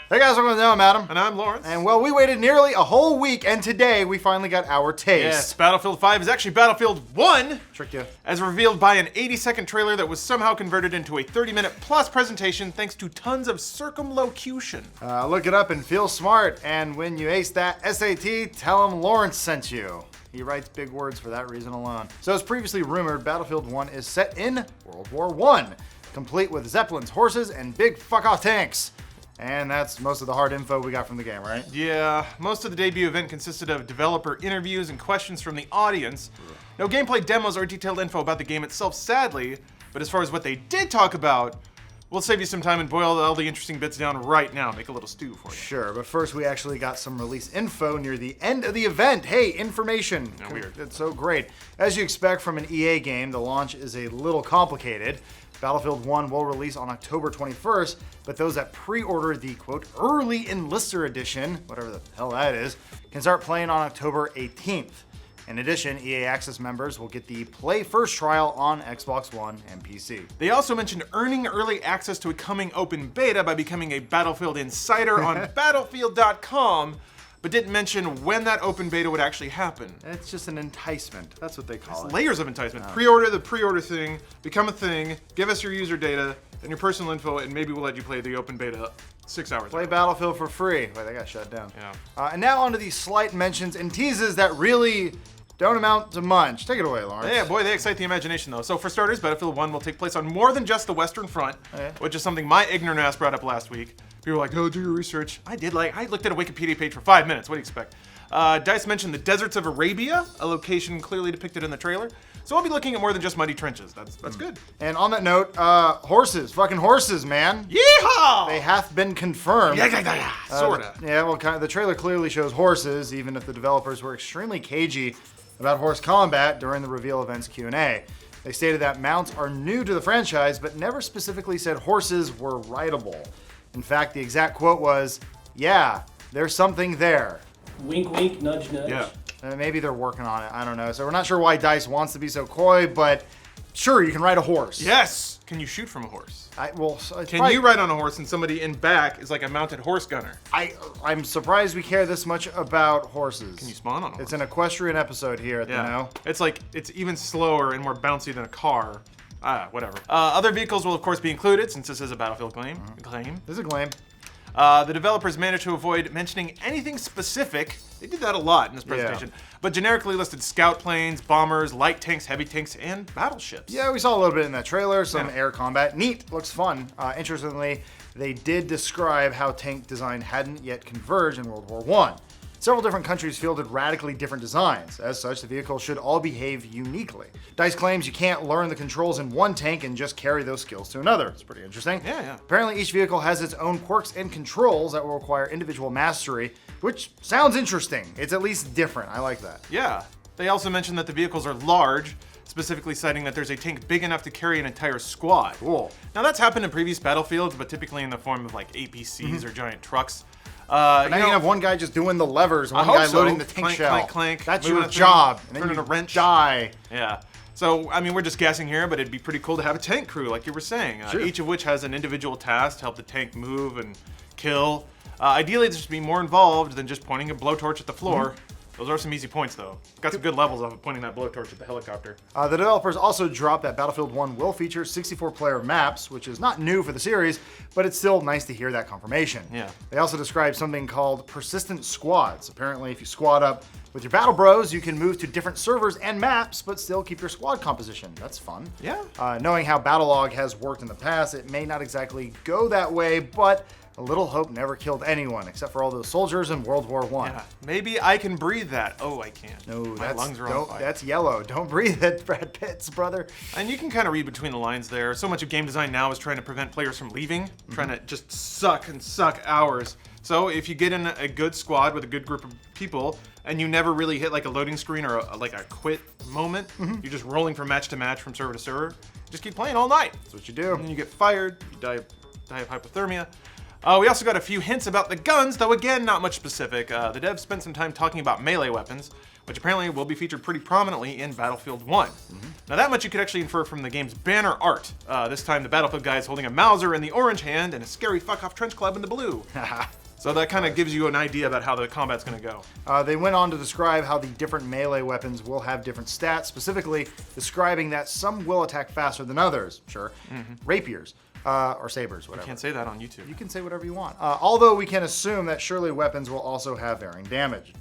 Hey guys, welcome to Know I'm Adam. And I'm Lawrence. And well, we waited nearly a whole week, and today we finally got our taste. Yes, Battlefield 5 is actually Battlefield 1, Tricked you. as revealed by an 80-second trailer that was somehow converted into a 30-minute plus presentation thanks to tons of circumlocution. Look it up and feel smart, and when you ace that SAT, tell him Lawrence sent you. He writes big words for that reason alone. So as previously rumored, Battlefield 1 is set in World War I, complete with Zeppelins, horses, and big fuck-off tanks. And that's most of the hard info we got from the game, right? Yeah, most of the debut event consisted of developer interviews and questions from the audience. No gameplay demos or detailed info about the game itself, sadly, but as far as what they did talk about, we'll save you some time and boil all the interesting bits down right now, make a little stew for you. Sure, but first we actually got some release info near the end of the event. Hey, information. Yeah, weird. It's so great. As you expect from an EA game, the launch is a little complicated. Battlefield 1 will release on October 21st, but those that pre-order the, quote, early enlister edition, whatever the hell that is, can start playing on October 18th. In addition, EA Access members will get the Play First trial on Xbox One and PC. They also mentioned earning early access to a coming open beta by becoming a Battlefield insider on Battlefield.com, but didn't mention when that open beta would actually happen. It's just an enticement. That's what they call it. Layers of enticement. Pre-order the pre-order thing, become a thing, give us your user data and your personal info, and maybe we'll let you play the open beta 6 hours Play ago. Battlefield for free. Wait, they got shut down. Yeah. And now onto these slight mentions and teases that really don't amount to much. Take it away, Lawrence. Yeah, boy, they excite the imagination, though. So for starters, Battlefield 1 will take place on more than just the Western Front, yeah. which is something my ignorant ass brought up last week. People were like, oh, do your research. I looked at a Wikipedia page for 5 minutes. What do you expect? DICE mentioned the deserts of Arabia, a location clearly depicted in the trailer. So I'll be looking at more than just muddy trenches. That's good. And on that note, horses. Fucking horses, man. Yeehaw! They hath been confirmed. Sorta. Yeah, well, the trailer clearly shows horses, even if the developers were extremely cagey about horse combat during the reveal event's Q&A. They stated that mounts are new to the franchise, but never specifically said horses were rideable. In fact, the exact quote was, "Yeah, there's something there." Wink, wink, nudge, nudge. Yeah. Maybe they're working on it. I don't know. So we're not sure why DICE wants to be so coy, but sure, you can ride a horse. Yes. Can you shoot from a horse? Can You ride on a horse and somebody in back is like a mounted horse gunner? I'm surprised we care this much about horses. Can you spawn on a horse? It's an equestrian episode here at the Know. It's even slower and more bouncy than a car. Whatever. Other vehicles will of course be included since this is a Battlefield claim. This is a claim. The developers managed to avoid mentioning anything specific. They did that a lot in this presentation. But generically listed scout planes, bombers, light tanks, heavy tanks, and battleships. Yeah, we saw a little bit in that trailer, some Yeah. air combat. Neat, looks fun. Interestingly, they did describe how tank design hadn't yet converged in World War I. Several different countries fielded radically different designs. As such, the vehicles should all behave uniquely. DICE claims you can't learn the controls in one tank and just carry those skills to another. It's pretty interesting. Yeah. Apparently, each vehicle has its own quirks and controls that will require individual mastery, which sounds interesting. It's at least different. I like that. Yeah. They also mentioned that the vehicles are large, specifically citing that there's a tank big enough to carry an entire squad. Cool. Now that's happened in previous battlefields, but typically in the form of like APCs or giant trucks. Now you can have one guy just doing the levers, one hope guy so. loading the tank Clank, shell. clank, clank, That's moving your a thing, job. And then turning you a wrench. die. Yeah. So, I mean, we're just guessing here, but it'd be pretty cool to have a tank crew, like you were saying. Sure. Each of which has an individual task to help the tank move and kill. Ideally, there's to be more involved than just pointing a blowtorch at the floor. Those are some easy points, though. Got some good levels of pointing that blowtorch at the helicopter. The developers also dropped that Battlefield 1 will feature 64-player maps, which is not new for the series, but it's still nice to hear that confirmation. Yeah. They also described something called persistent squads. Apparently, if you squad up with your battle bros, you can move to different servers and maps, but still keep your squad composition. That's fun. Yeah. Knowing how Battlelog has worked in the past, it may not exactly go that way, but a little hope never killed anyone, except for all those soldiers in World War I. Yeah. Maybe I can breathe that. Oh, I can't. No, My lungs are on fire. that's yellow. Don't breathe it, Brad Pitt's brother. And you can kind of read between the lines there. So much of game design now is trying to prevent players from leaving, trying to just suck hours. So if you get in a good squad with a good group of people, and you never really hit like a loading screen or like a quit moment, you're just rolling from match to match, from server to server, just keep playing all night. That's what you do. And then you get fired, you die of hypothermia. We also got a few hints about the guns, though again, not much specific. The devs spent some time talking about melee weapons, which apparently will be featured pretty prominently in Battlefield 1. Now that much you could actually infer from the game's banner art. This time the Battlefield guy is holding a Mauser in the orange hand and a scary fuck-off trench club in the blue. So that kind of gives you an idea about how the combat's going to go. They went on to describe how the different melee weapons will have different stats, specifically describing that some will attack faster than others. Sure. Rapiers. Or sabers, whatever. Can't say that on YouTube. You can say whatever you want. Although we can assume that surely weapons will also have varying damage.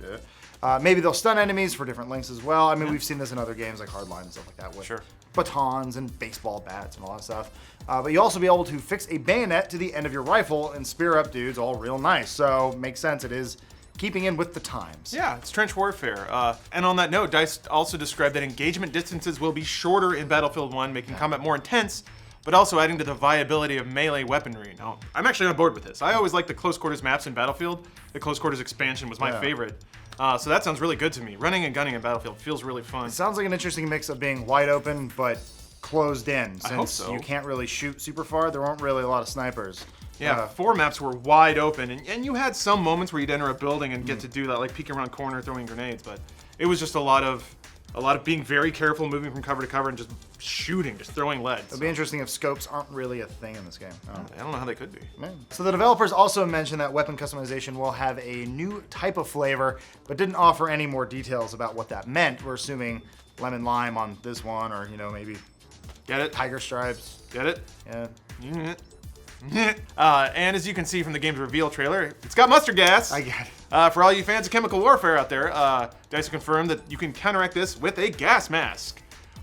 Maybe they'll stun enemies for different lengths as well. I mean, we've seen this in other games like Hardline and stuff like that with batons and baseball bats and all that stuff. But you'll also be able to fix a bayonet to the end of your rifle and spear up dudes all real nice. So makes sense. It is keeping in with the times. Yeah, it's trench warfare. And on that note, DICE also described that engagement distances will be shorter in Battlefield 1, making combat more intense, but also adding to the viability of melee weaponry. Now, I'm actually on board with this. I always liked the close quarters maps in Battlefield. The close quarters expansion was my favorite. So that sounds really good to me. Running and gunning in Battlefield feels really fun. It sounds like an interesting mix of being wide open, but closed in. Since I hope so. You can't really shoot super far, there weren't really a lot of snipers. Yeah, 4 maps were wide open, and you had some moments where you'd enter a building and get to do that, like peeking around corner, throwing grenades, but it was just a lot of being very careful, moving from cover to cover, and just shooting, just throwing leads. It'll be interesting if scopes aren't really a thing in this game. I don't know how they could be. So the developers also mentioned that weapon customization will have a new type of flavor, but didn't offer any more details about what that meant. We're assuming lemon lime on this one, or maybe Get it? tiger stripes. Get it? Yeah. And as you can see from the game's reveal trailer, it's got mustard gas. I get it. For all you fans of chemical warfare out there, DICE confirmed that you can counteract this with a gas mask.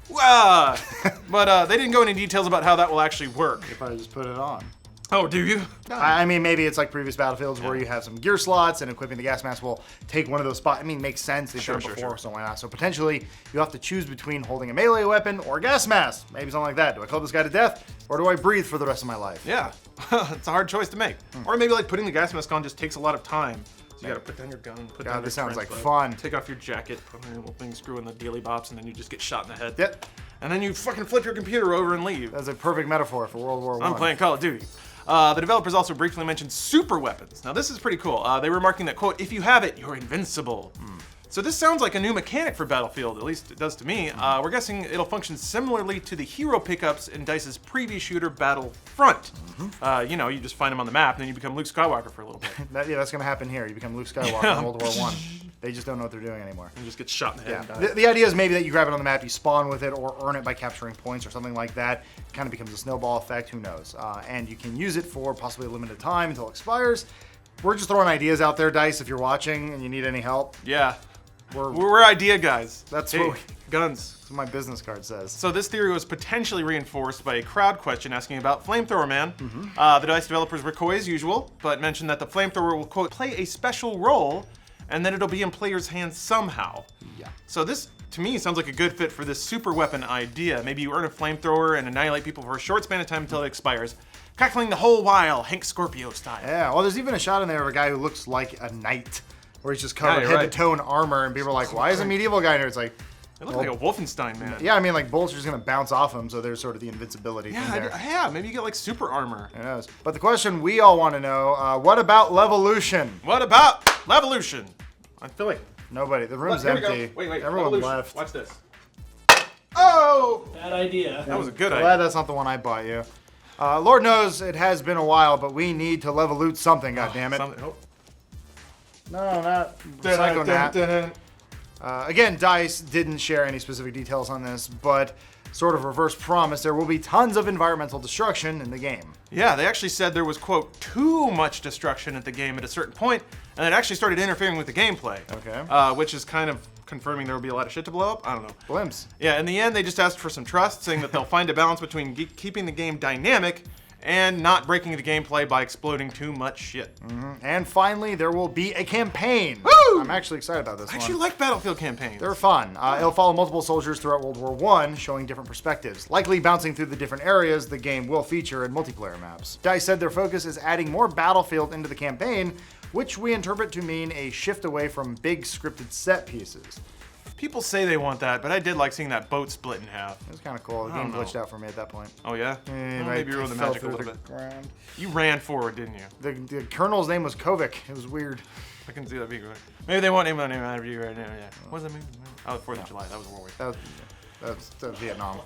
But they didn't go into details about how that will actually work. If I just put it on. Oh, do you? I mean, maybe it's like previous Battlefields where you have some gear slots and equipping the gas mask will take one of those spots. I mean, makes sense. They've done it before, so why not? So potentially you have to choose between holding a melee weapon or a gas mask. Maybe something like that. Do I kill this guy to death or do I breathe for the rest of my life? Yeah, it's a hard choice to make. Or maybe like putting the gas mask on just takes a lot of time. So you gotta put down your gun, put down your this sounds like trench fun. Take off your jacket, put on your little thing, screw in the daily bops, and then you just get shot in the head. Yep. And then you fucking flip your computer over and leave. That's a perfect metaphor for World War I. I'm playing Call of Duty. The developers also briefly mentioned super weapons. Now this is pretty cool. They were remarking that, quote, if you have it, you're invincible. So this sounds like a new mechanic for Battlefield, at least it does to me. We're guessing it'll function similarly to the hero pickups in DICE's previous shooter Battlefront. You just find them on the map and then you become Luke Skywalker for a little bit. That's going to happen here. You become Luke Skywalker in World War I. They just don't know what they're doing anymore. And just get shot in the head and die. The idea is maybe that you grab it on the map, you spawn with it, or earn it by capturing points or something like that. It kind of becomes a snowball effect, who knows. And you can use it for possibly a limited time until it expires. We're just throwing ideas out there, DICE, if you're watching and you need any help. Yeah. We're idea guys. That's guns. That's what my business card says. So this theory was potentially reinforced by a crowd question asking about Flamethrower Man. The DICE developers were coy as usual, but mentioned that the Flamethrower will, quote, play a special role and then it'll be in players' hands somehow. Yeah. So this, to me, sounds like a good fit for this super weapon idea. Maybe you earn a flamethrower and annihilate people for a short span of time until it expires, cackling the whole while, Hank Scorpio style. Yeah, well, there's even a shot in there of a guy who looks like a knight, where he's just covered head to toe in armor, and people are like, why is a medieval guy in here? It's like, it looks like a Wolfenstein man. yeah, I mean, like, bullets are just going to bounce off him, so there's sort of the invincibility thing there. Yeah, maybe you get like super armor. Who knows? But the question we all want to know, what about Levolution? What about Levolution? I feel like nobody. The room's here we go. empty. Wait, Everyone Levolution. left. Watch this. Oh! Bad idea. That was a good idea. Glad that's not the one I bought you. Lord knows it has been a while, but we need to Levolute something, goddammit. No, not Psychonaut. Again, DICE didn't share any specific details on this, but sort of reverse promise there will be tons of environmental destruction in the game. Yeah, they actually said there was, quote, too much destruction at the game at a certain point, and it actually started interfering with the gameplay. Okay. Which is kind of confirming there will be a lot of shit to blow up. I don't know. Blimps. Yeah, in the end, they just asked for some trust, saying that they'll find a balance between keeping the game dynamic and not breaking the gameplay by exploding too much shit. And finally, there will be a campaign. Woo! I'm actually excited about this I one. actually like Battlefield campaigns. They're fun. It'll follow multiple soldiers throughout World War I, showing different perspectives, likely bouncing through the different areas the game will feature in multiplayer maps. DICE said their focus is adding more Battlefield into the campaign, which we interpret to mean a shift away from big scripted set pieces. People say they want that, but I did like seeing that boat split in half. It was kind of cool. The I game don't know. glitched out for me at that point. Oh yeah? Well, maybe you ruined the fell magic a through little the bit. ground. You ran forward, didn't you? The colonel's name was Kovic. It was weird. I can see that being right. Maybe they want name on name out of you right now. Yeah. What was that movie? Oh, 4th of July. That was a war wave. That was Vietnam.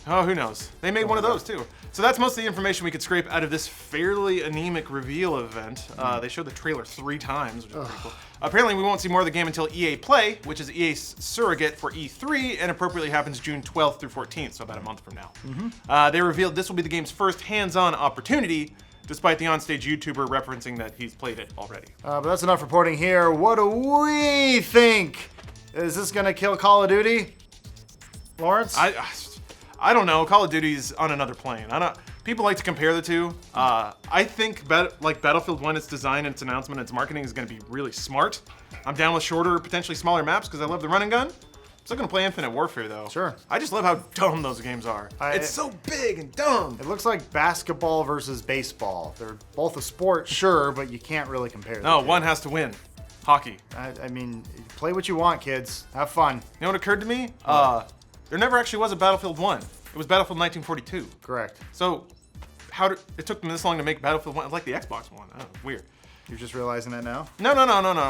Oh, who knows? They made one of those too. So that's most of the information we could scrape out of this fairly anemic reveal event. They showed the trailer 3 times, which is pretty cool. Apparently, we won't see more of the game until EA Play, which is EA's surrogate for E3, and appropriately happens June 12th through 14th, so about a month from now. They revealed this will be the game's first hands-on opportunity, despite the onstage YouTuber referencing that he's played it already. But that's enough reporting here. What do we think? Is this gonna kill Call of Duty, Lawrence? I don't know. Call of Duty's on another plane. People like to compare the two. I think like Battlefield 1, its design, its announcement, its marketing is going to be really smart. I'm down with shorter, potentially smaller maps because I love the run and gun. I'm still going to play Infinite Warfare though. Sure. I just love how dumb those games are. It's so big and dumb. It looks like basketball versus baseball. They're both a sport, sure, but you can't really compare them. No, one has to win. Hockey. I mean, play what you want, kids. Have fun. You know what occurred to me? There never actually was a Battlefield 1. It was Battlefield 1942. Correct. So, it took them this long to make Battlefield 1, like the Xbox One. Oh, weird. You're just realizing that now? No.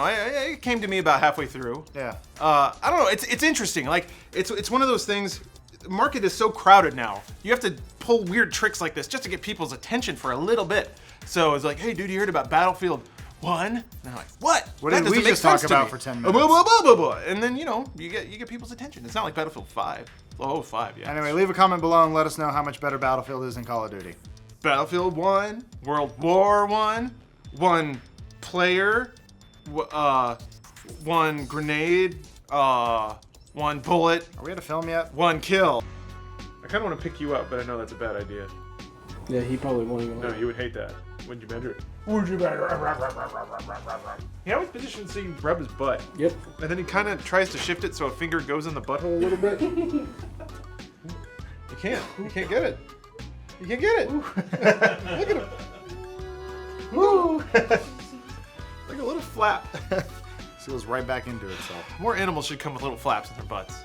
It came to me about halfway through. Yeah. I don't know. It's interesting. Like it's one of those things. The market is so crowded now. You have to pull weird tricks like this just to get people's attention for a little bit. So it's like, hey, dude, you heard about Battlefield 1? And they're like, what? What That did we doesn't make just talk sense to about me." for 10 Blah, minutes? blah, blah, blah, blah. And then you get people's attention. It's not like Battlefield 5. Oh, 5, yeah. Anyway, leave a comment below and let us know how much better Battlefield is than Call of Duty. Battlefield 1, World War 1 player, one grenade, one bullet, Are we at a film yet? one kill. I kind of want to pick you up, but I know that's a bad idea. Yeah, he probably won't even. No, you would hate that. Wouldn't you, Bender? Would you better? He always positions so you rub his butt. Yep. And then he kind of tries to shift it so a finger goes in the butthole a little bit. You can't get it. You can't get it. Look at him. Woo! Like a little flap. Seals right back into itself. More animals should come with little flaps in their butts.